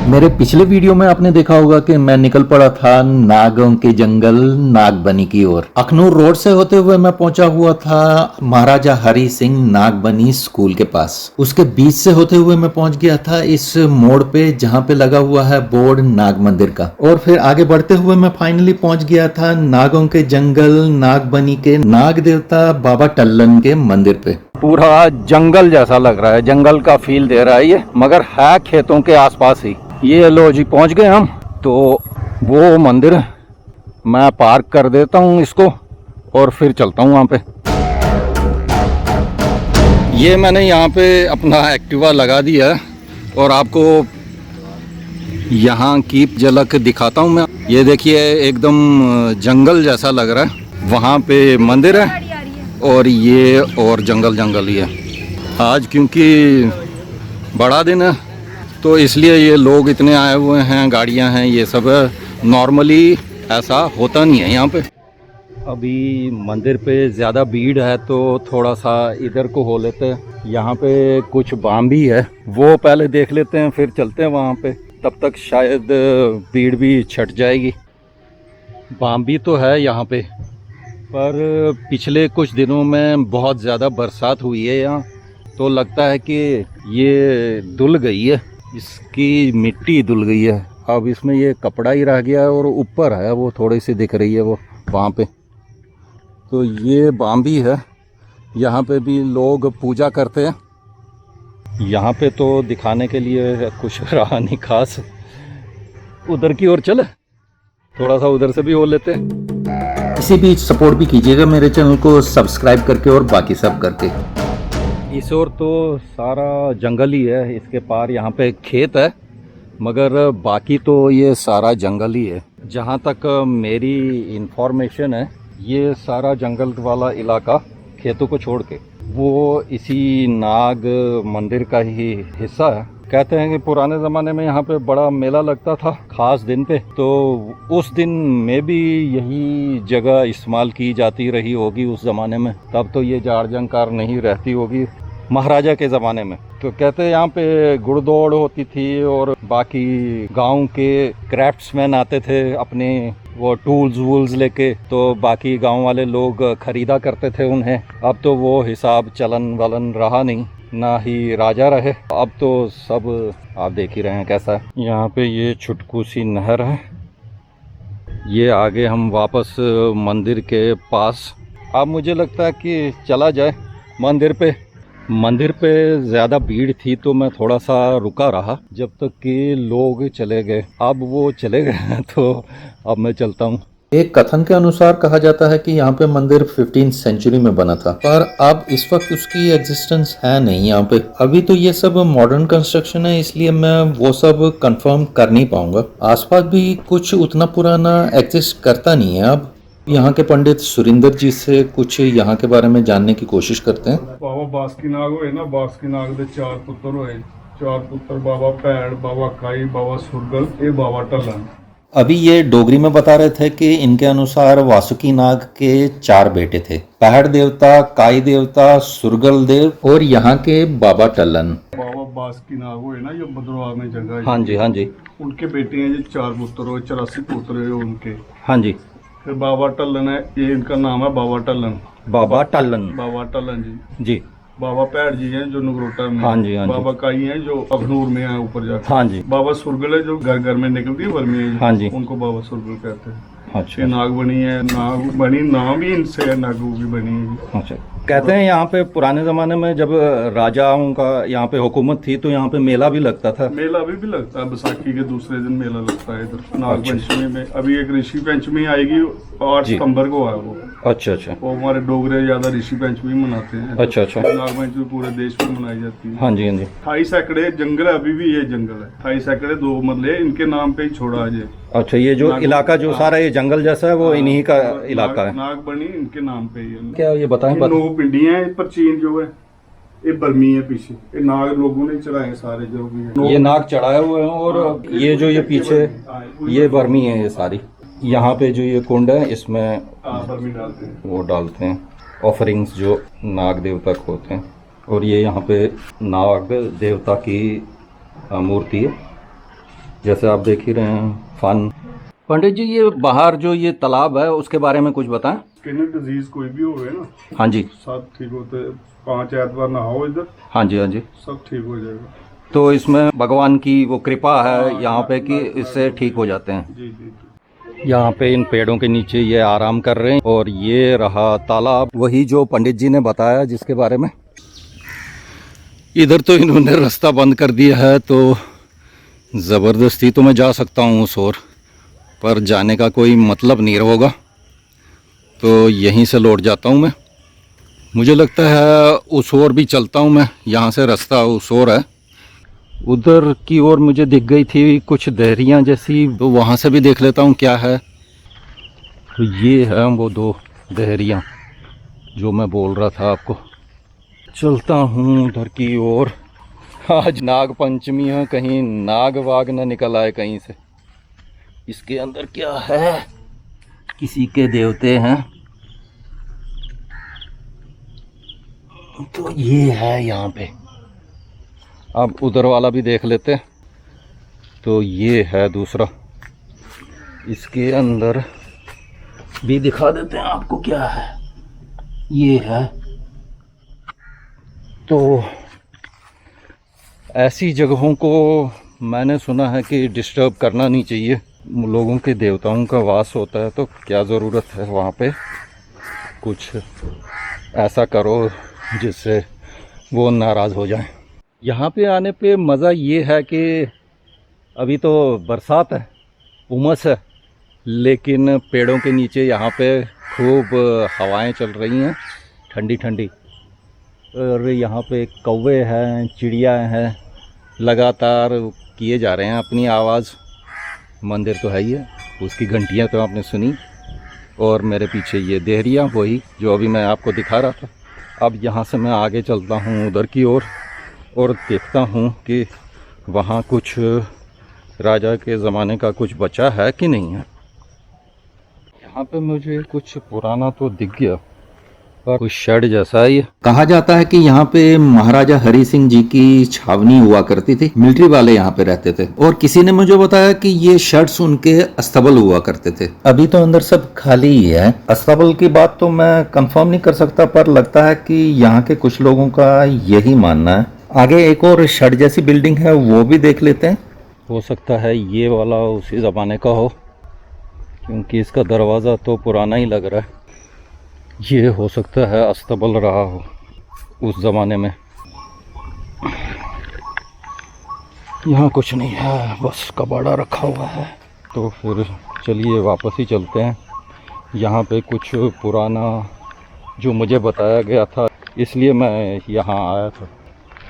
मेरे पिछले वीडियो में आपने देखा होगा कि मैं निकल पड़ा था नागों के जंगल नागबनी की ओर। अखनूर रोड से होते हुए मैं पहुंचा हुआ था महाराजा हरि सिंह नागबनी स्कूल के पास। उसके बीच से होते हुए मैं पहुंच गया था इस मोड़ पे जहां पे लगा हुआ है बोर्ड नाग मंदिर का। और फिर आगे बढ़ते हुए मैं फाइनली पहुंच गया था नागों के जंगल नागबनी के नाग देवता बाबा टल्लन के मंदिर पे। पूरा जंगल जैसा लग रहा है, जंगल का फील दे रहा है ये, मगर है खेतों के आसपास ही। ये लो जी पहुंच गए हम। तो वो मंदिर मैं पार्क कर देता हूँ इसको और फिर चलता हूँ वहाँ पे। ये मैंने यहाँ पे अपना एक्टिवा लगा दिया है और आपको यहाँ की झलक दिखाता हूँ मैं। ये देखिए एकदम जंगल जैसा लग रहा है, वहाँ पे मंदिर है और ये और जंगल जंगल ही है। आज क्योंकि बड़ा दिन है तो इसलिए ये लोग इतने आए हुए हैं, गाड़ियां हैं, ये सब नॉर्मली ऐसा होता नहीं है यहाँ पे। अभी मंदिर पे ज़्यादा भीड़ है तो थोड़ा सा इधर को हो लेते हैं। यहाँ पे कुछ बाम्बी है वो पहले देख लेते हैं, फिर चलते हैं वहाँ पे। तब तक शायद भीड़ भी छट जाएगी। बाम्बी तो है यहाँ पे, पर पिछले कुछ दिनों में बहुत ज़्यादा बरसात हुई है यहाँ, तो लगता है कि ये धुल गई है, इसकी मिट्टी धुल गई है। अब इसमें ये कपड़ा ही रह गया है और ऊपर है वो थोड़ी सी दिख रही है वो वहाँ पे। तो ये बाम्बी है, यहाँ पे भी लोग पूजा करते हैं। यहाँ पे तो दिखाने के लिए कुछ रहा नहीं खास। उधर की ओर चले, थोड़ा सा उधर से भी हो लेते हैं। इसी बीच सपोर्ट भी कीजिएगा मेरे चैनल को सब्सक्राइब करके और बाकी सब करके। इस ओर तो सारा जंगल ही है, इसके पार यहाँ पे खेत है, मगर बाकी तो ये सारा जंगल ही है। जहाँ तक मेरी इंफॉर्मेशन है ये सारा जंगल वाला इलाका खेतों को छोड़ के वो इसी नाग मंदिर का ही हिस्सा है। कहते हैं कि पुराने ज़माने में यहाँ पे बड़ा मेला लगता था खास दिन पे, तो उस दिन में भी यही जगह इस्तेमाल की जाती रही होगी उस ज़माने में। तब तो ये जार जंकार नहीं रहती होगी महाराजा के ज़माने में। तो कहते हैं यहाँ पे घुड़दौड़ होती थी और बाकी गांव के क्राफ्ट्समैन आते थे अपने वो टूल्स वूल्स लेके, तो बाकी गांव वाले लोग खरीदा करते थे उन्हें। अब तो वो हिसाब चलन वलन रहा नहीं, ना ही राजा रहे। अब तो सब आप देख ही रहे हैं कैसा है। यहाँ पे ये छुटकू सी नहर है। ये आगे हम वापस मंदिर के पास। अब मुझे लगता है कि चला जाए मंदिर पे। मंदिर पे ज़्यादा भीड़ थी तो मैं थोड़ा सा रुका रहा जब तक कि लोग चले गए। अब वो चले गए तो अब मैं चलता हूँ। एक कथन के अनुसार कहा जाता है कि यहाँ पे मंदिर 15th सेंचुरी में बना था, पर अब इस वक्त उसकी एग्जिस्टेंस है नहीं यहाँ पे। अभी तो ये सब मॉडर्न कंस्ट्रक्शन है, इसलिए मैं वो सब कंफर्म कर नहीं पाऊंगा। आसपास भी कुछ उतना पुराना एग्जिस्ट करता नहीं है। अब यहाँ के पंडित सुरिंदर जी से कुछ यहाँ के बारे में जानने की कोशिश करते हैं। बाबा बासकीनाग होए ना, बासकीनाग दे 4 पुत्र होए। 4 पुत्र बाबा भैड़, बाबा काई, बाबा सुरगल, ये बाबा टल्लन। अभी ये डोगरी में बता रहे थे कि इनके अनुसार वासुकी नाग के 4 बेटे थे, पहाड़ देवता, काई देवता, सुरगल देव और यहाँ के बाबा टल्लन। बाबा बासकीनाग होए ना, ये भद्रवाह में जगह है। हाँ जी, हाँ जी। उनके बेटे हैं, ये 4 पुत्र हो, 84 पुत्र है उनके। हाँ जी। फिर बाबा टल्लन है, ये इनका नाम है बाबा टल्लन। बाबा टल्लन। बाबा टल्लन जी। जी। बाबा भैड़ जी हैं जो नगरोटा में। हाँ जी, हाँ जी। बाबा काई हैं जो अखनूर में है ऊपर जाकर। हाँ जी। बाबा सुरगल है जो घर घर में निकलती है वर्मी है। हाँ जी। उनको बाबा सुरगल कहते हैं। अच्छा। ये नाग बनी है, नाग बनी नाम ही इनसे है, नागों की बनी है। अच्छा। कहते हैं यहाँ पे पुराने ज़माने में जब राजाओं का यहाँ पे हुकूमत थी तो यहाँ पे मेला भी लगता था। मेला अभी भी लगता है, बैसाखी के दूसरे दिन मेला लगता है इधर नाग पंचमी में। अभी एक ऋषि पंचमी आएगी 8 सितंबर को है वो। अच्छा अच्छा। वो हमारे डोगरे ज्यादा ऋषि पंचमी मनाते हैं। अच्छा अच्छा। नाग पंचमी पूरे देश में मनाई जाती है। हाँ जी, हाँ जी। 28 एकड़े जंगल है, अभी भी ये जंगल है। 28 एकड़े 2 मरले इनके नाम पे ही छोड़ा है। अच्छा, ये जो इलाका जो सारा ये जंगल जैसा है वो इन्हीं का इलाका है। नाग बनी इनके नाम पे ही है। क्या ये बताएं? 9 पिंडियां हैं पर चीन जो है ये बर्मी है पीछे। ये नाग लोगों ने चढ़ाए सारे जो भी है। ये नाग चढ़ाए हुए हैं और ये जो ये पीछे ये बर्मी है ये सारी। यहाँ पे जो ये कुंड है इसमें बर्मी डालते हैं, वो डालते हैं ऑफरिंग्स जो नाग देवता को होते हैं। और ये यहाँ पे नाग देवता की मूर्ति है। जैसे आप देख ही रहे हैं फन। पंडित जी, ये बाहर जो ये तालाब है उसके बारे में कुछ बताएं। स्किन डिजीज कोई भी होवे ना, हाँ जी। सब ठीक होते। 5 ऐतवार नहाओ इधर, हाँ जी, हाँ जी। सब ठीक हो जाएगा। तो इसमें भगवान की वो कृपा है यहाँ पे कि इससे ठीक हो जाते हैं। जी जी। यहाँ पे इन पेड़ों के नीचे ये आराम कर रहे हैं। और ये रहा तालाब, वही जो पंडित जी ने बताया जिसके बारे में। इधर तो इन्होंने रास्ता बंद कर दिया है, तो ज़बरदस्ती तो मैं जा सकता हूँ उस ओर, पर जाने का कोई मतलब नहीं होगा, तो यहीं से लौट जाता हूँ मैं। मुझे लगता है उस ओर भी चलता हूँ मैं, यहाँ से रास्ता उस ओर है। उधर की ओर मुझे दिख गई थी कुछ देहरियाँ जैसी, तो वहाँ से भी देख लेता हूँ क्या है। तो ये है वो 2 देहरियाँ जो मैं बोल रहा था आपको। चलता हूँ उधर की ओर। आज नाग पंचमी है, कहीं नाग वाग न निकल आए कहीं से। इसके अंदर क्या है, किसी के देवते हैं। तो ये है यहाँ पे। अब उधर वाला भी देख लेते हैं। तो ये है दूसरा, इसके अंदर भी दिखा देते हैं आपको क्या है। ये है। तो ऐसी जगहों को मैंने सुना है कि डिस्टर्ब करना नहीं चाहिए। लोगों के देवताओं का वास होता है, तो क्या ज़रूरत है वहाँ पे कुछ ऐसा करो जिससे वो नाराज़ हो जाए। यहाँ पे आने पे मज़ा ये है कि अभी तो बरसात है, उमस है, लेकिन पेड़ों के नीचे यहाँ पे खूब हवाएं चल रही हैं, ठंडी ठंडी। और यहाँ पे कौवे हैं, चिड़िया हैं, लगातार किए जा रहे हैं अपनी आवाज़। मंदिर तो है ही है, उसकी घंटियाँ तो आपने सुनी। और मेरे पीछे ये देहरिया, वही जो अभी मैं आपको दिखा रहा था। अब यहाँ से मैं आगे चलता हूँ उधर की ओर और देखता हूँ कि वहाँ कुछ राजा के ज़माने का कुछ बचा है कि नहीं है। यहाँ पे मुझे कुछ पुराना तो दिख गया, पर कुछ शेड जैसा है ये। कहा जाता है कि यहाँ पे महाराजा हरि सिंह जी की छावनी हुआ करती थी, मिलिट्री वाले यहाँ पे रहते थे। और किसी ने मुझे बताया कि ये शेड्स उनके अस्तबल हुआ करते थे। अभी तो अंदर सब खाली ही है। अस्तबल की बात तो मैं कंफर्म नहीं कर सकता, पर लगता है कि यहाँ के कुछ लोगों का यही मानना है। आगे एक और शेड जैसी बिल्डिंग है, वो भी देख लेते हैं। हो सकता है ये वाला उसी ज़माने का हो, क्योंकि इसका दरवाज़ा तो पुराना ही लग रहा है। ये हो सकता है अस्तबल रहा हो उस ज़माने में। यहाँ कुछ नहीं है, बस कबाड़ा रखा हुआ है। तो फिर चलिए वापस ही चलते हैं। यहाँ पे कुछ पुराना जो मुझे बताया गया था, इसलिए मैं यहाँ आया था,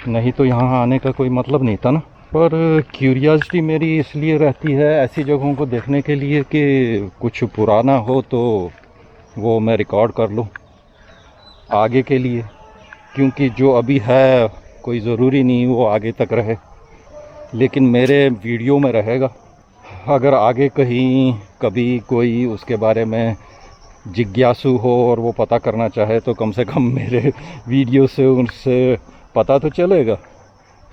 नहीं तो यहाँ आने का कोई मतलब नहीं था ना। पर क्यूरियोसिटी मेरी इसलिए रहती है ऐसी जगहों को देखने के लिए कि कुछ पुराना हो तो वो मैं रिकॉर्ड कर लूँ आगे के लिए, क्योंकि जो अभी है कोई ज़रूरी नहीं वो आगे तक रहे, लेकिन मेरे वीडियो में रहेगा। अगर आगे कहीं कभी कोई उसके बारे में जिज्ञासु हो और वो पता करना चाहे, तो कम से कम मेरे वीडियो से उनसे पता तो चलेगा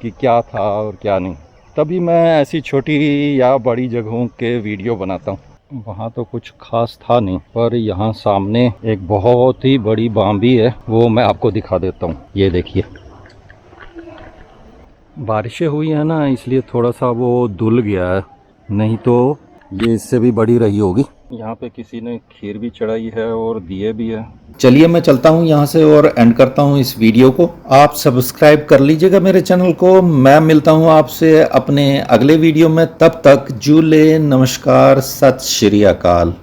कि क्या था और क्या नहीं। तभी मैं ऐसी छोटी या बड़ी जगहों के वीडियो बनाता हूँ। वहाँ तो कुछ खास था नहीं, पर यहाँ सामने एक बहुत ही बड़ी बांबी है, वो मैं आपको दिखा देता हूँ। ये देखिए, बारिशें हुई है ना, इसलिए थोड़ा सा वो धुल गया है, नहीं तो ये इससे भी बड़ी रही होगी। यहाँ पे किसी ने खीर भी चढ़ाई है और दिए भी है। चलिए मैं चलता हूँ यहाँ से और एंड करता हूँ इस वीडियो को। आप सब्सक्राइब कर लीजिएगा मेरे चैनल को। मैं मिलता हूँ आपसे अपने अगले वीडियो में, तब तक जूले, नमस्कार, सत श्री अकाल।